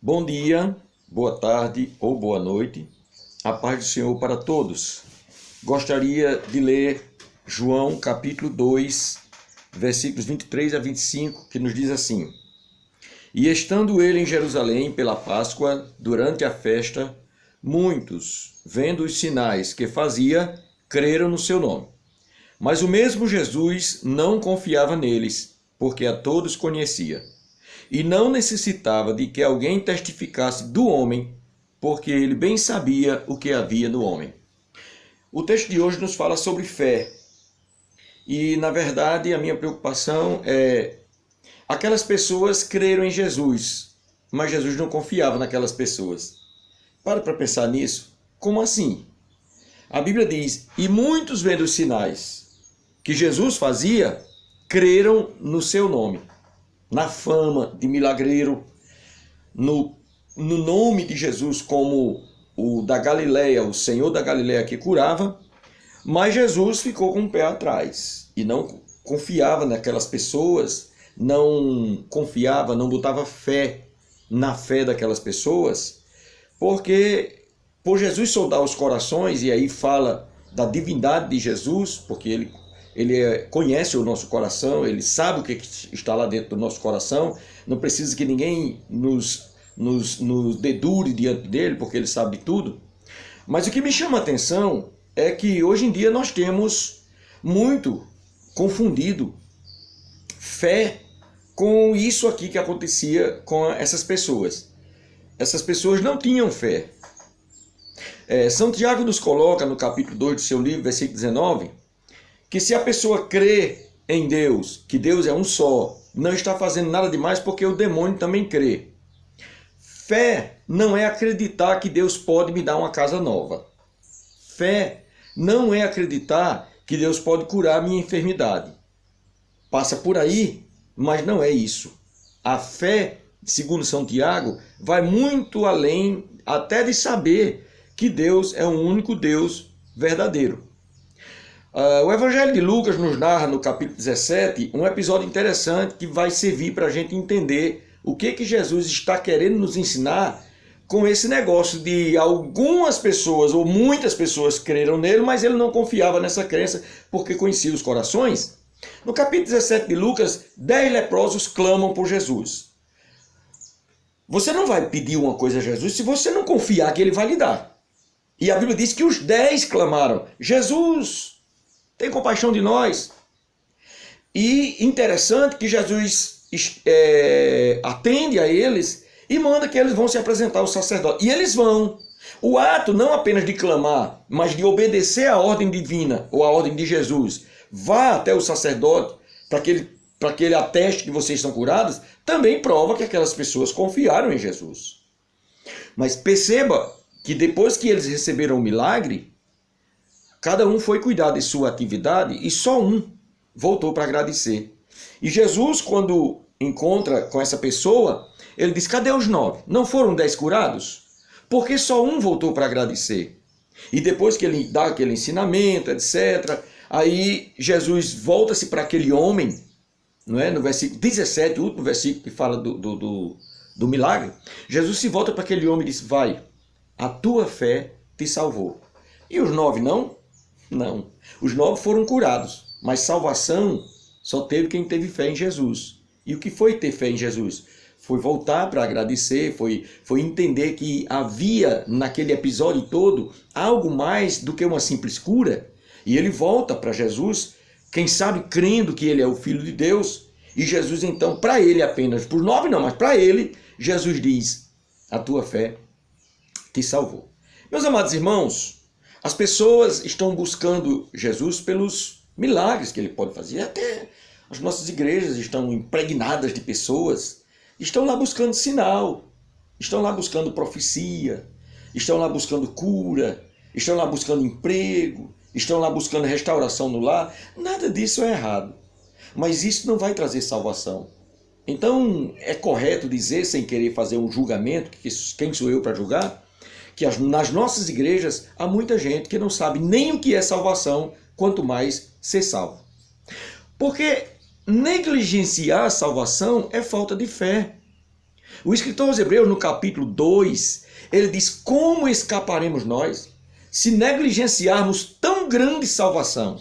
Bom dia, boa tarde ou boa noite. A paz do Senhor para todos. Gostaria de ler João capítulo 2, versículos 23 a 25, que nos diz assim: E estando ele em Jerusalém pela Páscoa, durante a festa, muitos, vendo os sinais que fazia, creram no seu nome. Mas o mesmo Jesus não confiava neles, porque a todos conhecia. E não necessitava de que alguém testificasse do homem, porque ele bem sabia o que havia no homem. O texto de hoje nos fala sobre fé. E, na verdade, a minha preocupação é: aquelas pessoas creram em Jesus, mas Jesus não confiava naquelas pessoas. Para pensar nisso. Como assim? A Bíblia diz: e muitos vendo os sinais que Jesus fazia, creram no seu nome. Na fama de milagreiro, no nome de Jesus como o da Galileia, o Senhor da Galileia que curava, mas Jesus ficou com o pé atrás e não confiava naquelas pessoas, não confiava, não botava fé na fé daquelas pessoas, porque por Jesus sondar os corações, e aí fala da divindade de Jesus, porque ele conhece o nosso coração, ele sabe o que está lá dentro do nosso coração, não precisa que ninguém nos dedure diante dele, porque ele sabe tudo. Mas o que me chama a atenção é que hoje em dia nós temos muito confundido fé com isso aqui que acontecia com essas pessoas. Essas pessoas não tinham fé. São Tiago nos coloca no capítulo 2 do seu livro, versículo 19, que se a pessoa crê em Deus, que Deus é um só, não está fazendo nada demais, porque o demônio também crê. Fé não é acreditar que Deus pode me dar uma casa nova. Fé não é acreditar que Deus pode curar a minha enfermidade. Passa por aí, mas não é isso. A fé, segundo São Tiago, vai muito além até de saber que Deus é o único Deus verdadeiro. O Evangelho de Lucas nos narra no capítulo 17 um episódio interessante que vai servir para a gente entender o que Jesus está querendo nos ensinar com esse negócio de algumas pessoas ou muitas pessoas creram nele, mas ele não confiava nessa crença porque conhecia os corações. No capítulo 17 de Lucas, 10 leprosos clamam por Jesus. Você não vai pedir uma coisa a Jesus se você não confiar que ele vai lhe dar. E a Bíblia diz que os 10 clamaram: Jesus, tem compaixão de nós. E interessante que Jesus atende a eles e manda que eles vão se apresentar ao sacerdote. E eles vão. O ato não apenas de clamar, mas de obedecer à ordem divina, ou à ordem de Jesus. Vá até o sacerdote para que ele ateste que vocês estão curados, também prova que aquelas pessoas confiaram em Jesus. Mas perceba que depois que eles receberam o milagre, cada um foi cuidar de sua atividade e só um voltou para agradecer. E Jesus, quando encontra com essa pessoa, ele diz: cadê os 9? Não foram 10 curados? Porque só um voltou para agradecer. E depois que ele dá aquele ensinamento, etc., aí Jesus volta-se para aquele homem, não é? No versículo 17, o último versículo que fala do milagre, Jesus se volta para aquele homem e diz: vai, a tua fé te salvou. E os 9 não? Não. Os 9 foram curados, mas salvação só teve quem teve fé em Jesus. E o que foi ter fé em Jesus? Foi voltar para agradecer, foi entender que havia naquele episódio todo algo mais do que uma simples cura. E ele volta para Jesus, quem sabe crendo que ele é o Filho de Deus. E Jesus então, para ele apenas, por 9 não, mas para ele, Jesus diz: a tua fé te salvou. Meus amados irmãos, as pessoas estão buscando Jesus pelos milagres que ele pode fazer. Até as nossas igrejas estão impregnadas de pessoas. Estão lá buscando sinal. Estão lá buscando profecia. Estão lá buscando cura. Estão lá buscando emprego. Estão lá buscando restauração no lar. Nada disso é errado. Mas isso não vai trazer salvação. Então é correto dizer, sem querer fazer um julgamento, que quem sou eu para julgar, que nas nossas igrejas há muita gente que não sabe nem o que é salvação, quanto mais ser salvo. Porque negligenciar a salvação é falta de fé. O escritor aos Hebreus, no capítulo 2, ele diz: como escaparemos nós se negligenciarmos tão grande salvação?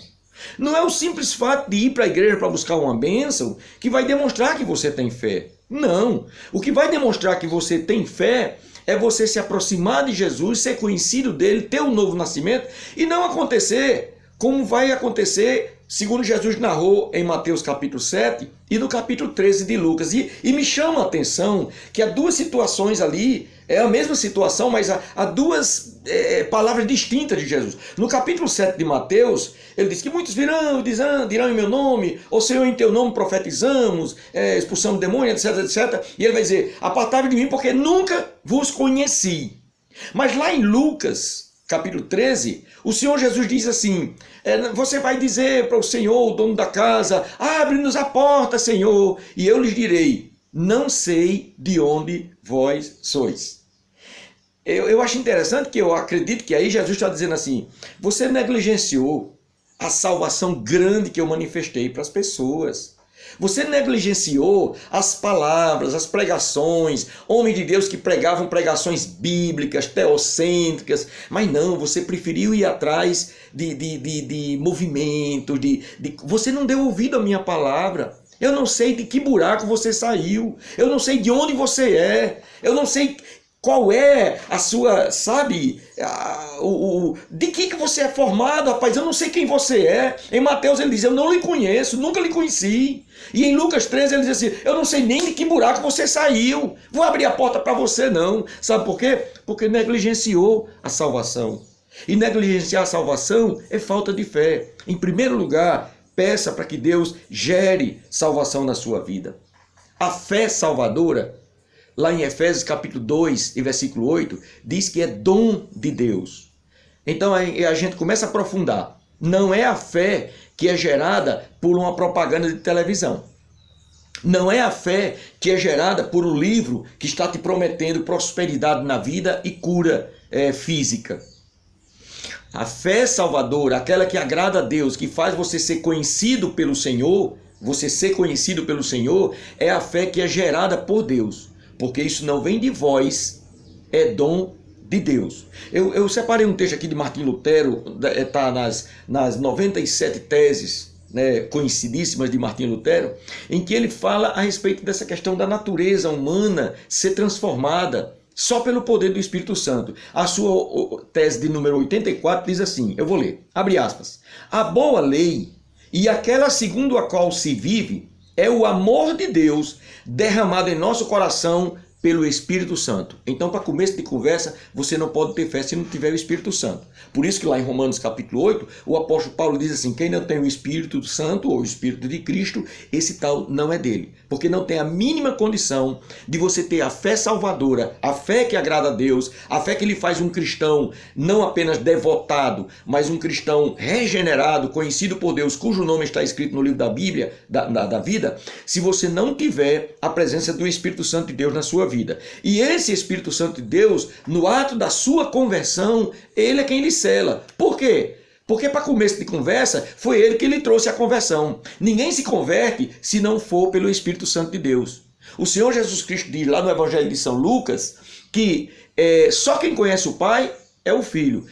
Não é o simples fato de ir para a igreja para buscar uma bênção que vai demonstrar que você tem fé. Não. O que vai demonstrar que você tem fé é você se aproximar de Jesus, ser conhecido dele, ter um novo nascimento e não acontecer como vai acontecer, segundo Jesus narrou em Mateus capítulo 7 e no capítulo 13 de Lucas. E me chama a atenção que há duas situações ali, é a mesma situação, mas há duas palavras distintas de Jesus. No capítulo 7 de Mateus, ele diz que muitos dirão em meu nome, ou Senhor, em teu nome profetizamos, expulsamos demônios, etc, etc. E ele vai dizer: apartai-vos de mim, porque nunca vos conheci. Mas lá em Lucas, capítulo 13, o Senhor Jesus diz assim: você vai dizer para o Senhor, o dono da casa, abre-nos a porta, Senhor, e eu lhes direi: não sei de onde vós sois. Eu acho interessante que eu acredito que aí Jesus está dizendo assim: você negligenciou a salvação grande que eu manifestei para as pessoas. Você negligenciou as palavras, as pregações, homens de Deus que pregavam pregações bíblicas, teocêntricas, mas não, você preferiu ir atrás de movimento, você não deu ouvido à minha palavra. Eu não sei de que buraco você saiu, eu não sei de onde você é, eu não sei qual é a sua, sabe, de que você é formado, rapaz, eu não sei quem você é. Em Mateus ele diz: eu não lhe conheço, nunca lhe conheci. E em Lucas 13 ele diz assim: eu não sei nem de que buraco você saiu, vou abrir a porta para você não. Sabe por quê? Porque negligenciou a salvação. E negligenciar a salvação é falta de fé. Em primeiro lugar, peça para que Deus gere salvação na sua vida. A fé salvadora, lá em Efésios capítulo 2 e versículo 8, diz que é dom de Deus. Então a gente começa a aprofundar. Não é a fé que é gerada por uma propaganda de televisão. Não é a fé que é gerada por um livro que está te prometendo prosperidade na vida e cura física. A fé salvadora, aquela que agrada a Deus, que faz você ser conhecido pelo Senhor, é a fé que é gerada por Deus. Porque isso não vem de vós, é dom de Deus. Eu separei um texto aqui de Martim Lutero, está nas 97 teses, né, conhecidíssimas de Martim Lutero, em que ele fala a respeito dessa questão da natureza humana ser transformada só pelo poder do Espírito Santo. A sua tese de número 84 diz assim, eu vou ler, abre aspas: a boa lei e aquela segundo a qual se vive é o amor de Deus derramado em nosso coração pelo Espírito Santo. Então, para começo de conversa, você não pode ter fé se não tiver o Espírito Santo. Por isso que lá em Romanos capítulo 8, o apóstolo Paulo diz assim: quem não tem o Espírito Santo ou o Espírito de Cristo, esse tal não é dele. Porque não tem a mínima condição de você ter a fé salvadora, a fé que agrada a Deus, a fé que lhe faz um cristão não apenas devotado, mas um cristão regenerado, conhecido por Deus, cujo nome está escrito no livro da Bíblia, da vida, se você não tiver a presença do Espírito Santo de Deus na sua vida. E esse Espírito Santo de Deus, no ato da sua conversão, ele é quem lhe sela. Por quê? Porque para começo de conversa, foi ele que lhe trouxe a conversão. Ninguém se converte se não for pelo Espírito Santo de Deus. O Senhor Jesus Cristo diz lá no Evangelho de São Lucas que só quem conhece o Pai é o Filho.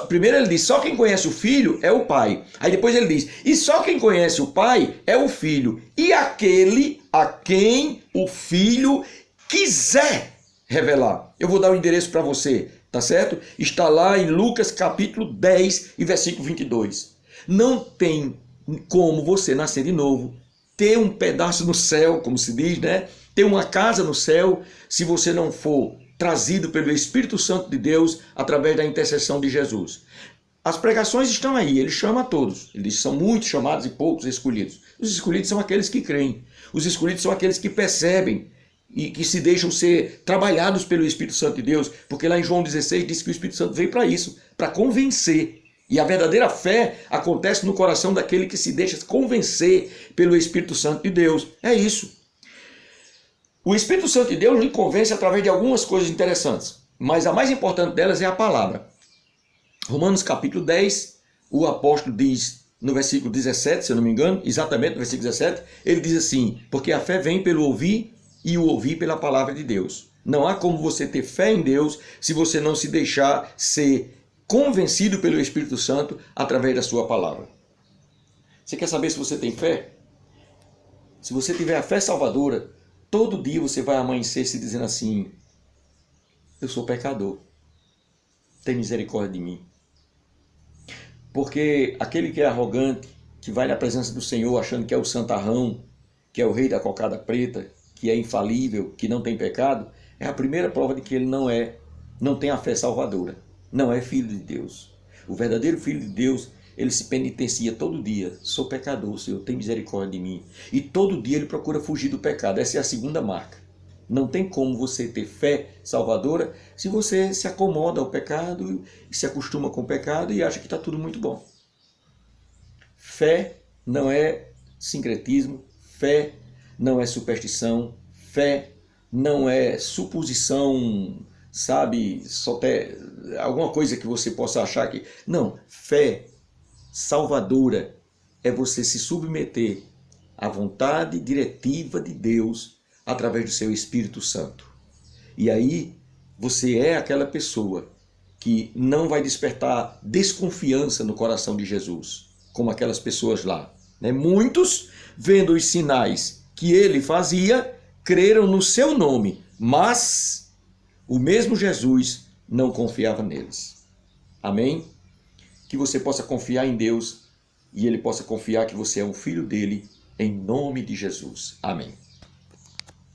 Primeiro ele diz, só quem conhece o Filho é o Pai. Aí depois ele diz, e só quem conhece o Pai é o Filho. E aquele a quem o Filho quiser revelar. Eu vou dar o endereço para você, tá certo? Está lá em Lucas capítulo 10 e versículo 22. Não tem como você nascer de novo, ter um pedaço no céu, como se diz, né? Ter uma casa no céu, se você não for trazido pelo Espírito Santo de Deus através da intercessão de Jesus. As pregações estão aí, ele chama a todos. Ele diz, são muitos chamados e poucos escolhidos. Os escolhidos são aqueles que creem. Os escolhidos são aqueles que percebem e que se deixam ser trabalhados pelo Espírito Santo de Deus, porque lá em João 16 diz que o Espírito Santo veio para isso, para convencer. E a verdadeira fé acontece no coração daquele que se deixa convencer pelo Espírito Santo de Deus. É isso. O Espírito Santo de Deus lhe convence através de algumas coisas interessantes, mas a mais importante delas é a palavra. Romanos capítulo 10, o apóstolo diz no versículo 17, se eu não me engano, exatamente no versículo 17, ele diz assim, porque a fé vem pelo ouvir e o ouvir pela palavra de Deus. Não há como você ter fé em Deus se você não se deixar ser convencido pelo Espírito Santo através da sua palavra. Você quer saber se você tem fé? Se você tiver a fé salvadora, todo dia você vai amanhecer se dizendo assim: eu sou pecador, tem misericórdia de mim. Porque aquele que é arrogante, que vai na presença do Senhor achando que é o santarrão, que é o rei da cocada preta, que é infalível, que não tem pecado, é a primeira prova de que ele não tem a fé salvadora, não é filho de Deus. O verdadeiro filho de Deus, ele se penitencia todo dia: sou pecador, Senhor, tem misericórdia de mim. E todo dia ele procura fugir do pecado. Essa é a segunda marca. Não tem como você ter fé salvadora se você se acomoda ao pecado, se acostuma com o pecado e acha que está tudo muito bom. Fé não é sincretismo, fé não é superstição, fé não é suposição, sabe, só ter alguma coisa que você possa achar que... Não, fé salvadora é você se submeter à vontade diretiva de Deus através do seu Espírito Santo. E aí você é aquela pessoa que não vai despertar desconfiança no coração de Jesus, como aquelas pessoas lá. Muitos, vendo os sinais que ele fazia, creram no seu nome, mas o mesmo Jesus não confiava neles. Amém? Que você possa confiar em Deus e ele possa confiar que você é um filho dele, em nome de Jesus. Amém.